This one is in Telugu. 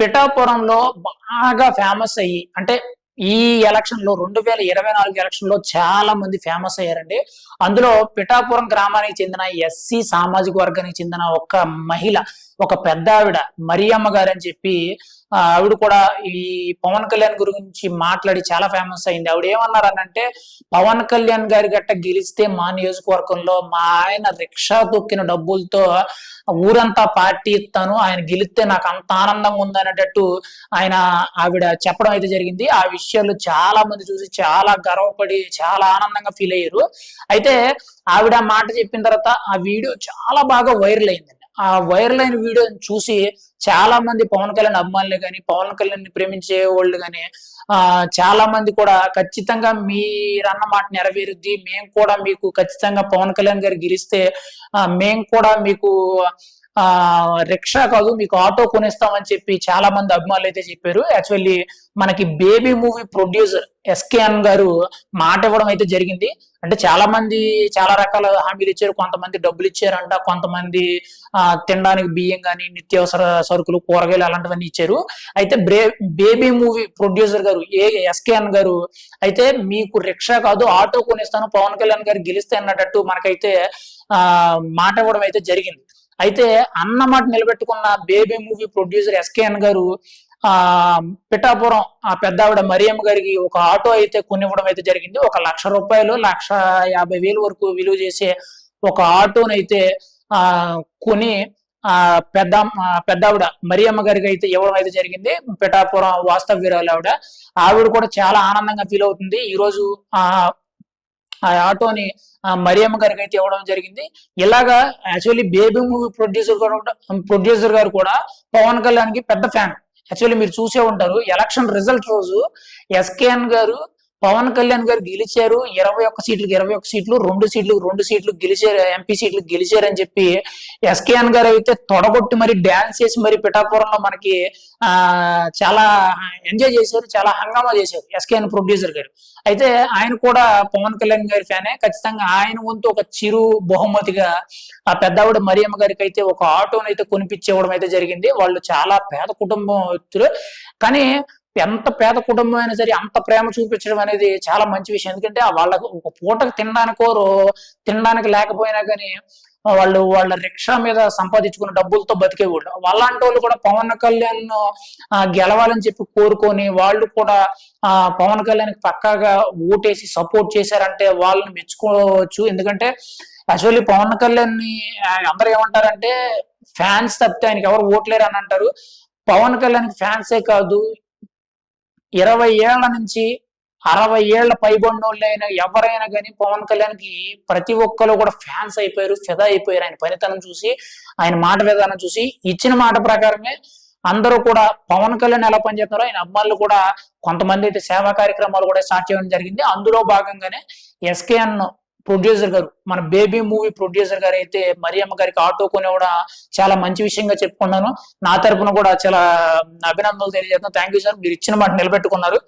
పిఠాపురంలో బాగా ఫేమస్ అయ్యి అంటే ఈ ఎలక్షన్ లో 2024 ఎలక్షన్ లో చాలా మంది ఫేమస్ అయ్యారండి. అందులో పిఠాపురం గ్రామానికి చెందిన ఎస్సీ సామాజిక వర్గానికి చెందిన ఒక మహిళ, ఒక పెద్ద ఆవిడ మరియమ్మ గారు అని చెప్పి ఆవిడ కూడా ఈ పవన్ కళ్యాణ్ గురించి మాట్లాడి చాలా ఫేమస్ అయింది. ఆవిడ ఏమన్నారనంటే, పవన్ కళ్యాణ్ గారి గట్ట గెలిస్తే మా నియోజకవర్గంలో మా ఆయన రిక్షా తొక్కిన డబ్బులతో ఊరంతా పార్టీ ఇస్తాను, ఆయన గెలిస్తే నాకు అంత ఆనందంగా ఉందనేటట్టు ఆవిడ చెప్పడం అయితే జరిగింది. ఆ విషయాలు చాలా మంది చూసి చాలా గర్వపడి చాలా ఆనందంగా ఫీల్ అయ్యారు. అయితే ఆవిడ మాట చెప్పిన తర్వాత ఆ వీడియో చాలా బాగా వైరల్ అయిందండి. ఆ వైరల్ అయిన వీడియోని చూసి చాలా మంది పవన్ కళ్యాణ్ అభిమానులు కానీ, పవన్ కళ్యాణ్ ని ప్రేమించే వాళ్ళు కానీ చాలా మంది కూడా ఖచ్చితంగా మీరన్న మాట నెరవేరుద్ది, మేము కూడా మీకు ఖచ్చితంగా పవన్ కళ్యాణ్ గారు గెలిస్తే మేము కూడా మీకు రిక్షా కాదు మీకు ఆటో కొనిస్తామని చెప్పి చాలా మంది అభిమానులు అయితే చెప్పారు. యాక్చువల్లీ మనకి బేబీ మూవీ ప్రొడ్యూసర్ ఎస్కేఎన్ గారు మాట ఇవ్వడం అయితే జరిగింది. అంటే చాలా మంది చాలా రకాల హామీలు ఇచ్చారు. కొంతమంది డబ్బులు ఇచ్చారంట, కొంతమంది తినడానికి బియ్యం కానీ, నిత్యావసర సరుకులు, కూరగాయలు అలాంటివన్నీ ఇచ్చారు. అయితే బేబీ మూవీ ప్రొడ్యూసర్ గారు ఎస్కేఎన్ గారు అయితే మీకు రిక్షా కాదు ఆటో కొనిస్తాను పవన్ కళ్యాణ్ గారు గెలిస్తే అన్నట్టు మనకైతే మాట ఇవ్వడం అయితే జరిగింది. అయితే అన్నమాట నిలబెట్టుకున్న బేబీ మూవీ ప్రొడ్యూసర్ ఎస్కేఎన్ గారు పిఠాపురం ఆ పెద్ద ఆవిడ మరియమ్మ గారికి ఒక ఆటో అయితే కొనివ్వడం అయితే జరిగింది. 1,00,000 రూపాయలు, 1,50,000 వరకు విలువ చేసే ఒక ఆటోనైతే కొని పెద్దావిడ మరియమ్మ గారికి అయితే ఇవ్వడం అయితే జరిగింది. పిఠాపురం వాస్తవ్యురాలు ఆవిడ కూడా చాలా ఆనందంగా ఫీల్ అవుతుంది. ఈ రోజు ఆ ఆటోని మరియమ్మ గారికి అయితే ఇవ్వడం జరిగింది. ఇలాగా యాక్చువల్లీ బేబీ మూవీ ప్రొడ్యూసర్ గారు కూడా పవన్ కళ్యాణ్ కి పెద్ద ఫ్యాన్. యాక్చువల్లీ మీరు చూసే ఉంటారు, ఎలక్షన్ రిజల్ట్ రోజు ఎస్కేఎన్ గారు పవన్ కళ్యాణ్ గారు గెలిచారు, 21 సీట్లకు 21 సీట్లు, 2 సీట్లు గెలిచారు, ఎంపీ సీట్లు గెలిచారని చెప్పి ఎస్కేఎన్ గారు అయితే తొడగొట్టి మరి డాన్స్ చేసి మరి పిఠాపురంలో మనకి చాలా ఎంజాయ్ చేశారు, చాలా హంగామా చేశారు ఎస్కేఎన్ ప్రొడ్యూసర్ గారు. అయితే ఆయన కూడా పవన్ కళ్యాణ్ గారి ఫ్యానే. ఖచ్చితంగా ఆయన వంతు ఒక చిరు బహుమతిగా ఆ పెద్దవిడ మరియమ్మ గారికి అయితే ఒక ఆటోని అయితే కొనిపించేవడం అయితే జరిగింది. వాళ్ళు చాలా పేద కుటుంబం వ్యక్తులు, కానీ ఎంత పేద కుటుంబం అయినా సరే అంత ప్రేమ చూపించడం అనేది చాలా మంచి విషయం. ఎందుకంటే వాళ్ళకు ఒక పూటకు తినడానికి లేకపోయినా కానీ వాళ్ళ రిక్షా మీద సంపాదించుకున్న డబ్బులతో బతికేవాళ్ళు. వాళ్ళంటి వాళ్ళు కూడా పవన్ కళ్యాణ్ గెలవాలని చెప్పి కోరుకొని వాళ్ళు కూడా పవన్ కళ్యాణ్ పక్కాగా ఓటేసి సపోర్ట్ చేశారంటే వాళ్ళని మెచ్చుకోవచ్చు. ఎందుకంటే యాక్చువల్లీ పవన్ కళ్యాణ్ ని అందరూ ఏమంటారంటే ఫ్యాన్స్ తప్పితే ఆయనకి ఎవరు ఓట్లేరు అని అంటారు. పవన్ కళ్యాణ్ ఫ్యాన్సే కాదు, 20 ఏళ్ల నుంచి 60 ఏళ్ల పైబడినోళ్ళైనా ఎవరైనా కానీ పవన్ కళ్యాణ్ కి ప్రతి ఒక్కరు కూడా ఫ్యాన్స్ అయిపోయారు, ఫిదా అయిపోయారు. ఆయన పనితనం చూసి, ఆయన మాట విధానం చూసి, ఇచ్చిన మాట ప్రకారమే అందరూ కూడా పవన్ కళ్యాణ్ ఎలా పనిచేస్తున్నారో ఆయన అమ్మాయిలు కూడా కొంతమంది అయితే సేవా కార్యక్రమాలు కూడా స్టార్ట్ చేయడం జరిగింది. అందులో భాగంగానే ఎస్కేఎన్ ప్రొడ్యూసర్ గారు, మన బేబీ మూవీ ప్రొడ్యూసర్ గారు అయితే మరియమ్మ గారికి ఆటో కొనివ్వడం చాలా మంచి విషయంగా చెప్పుకున్నాను. నా తరపున కూడా చాలా అభినందనలు తెలియజేస్తున్నాను. థ్యాంక్ యూ సార్, మీరు ఇచ్చిన మాట నిలబెట్టుకున్నారు.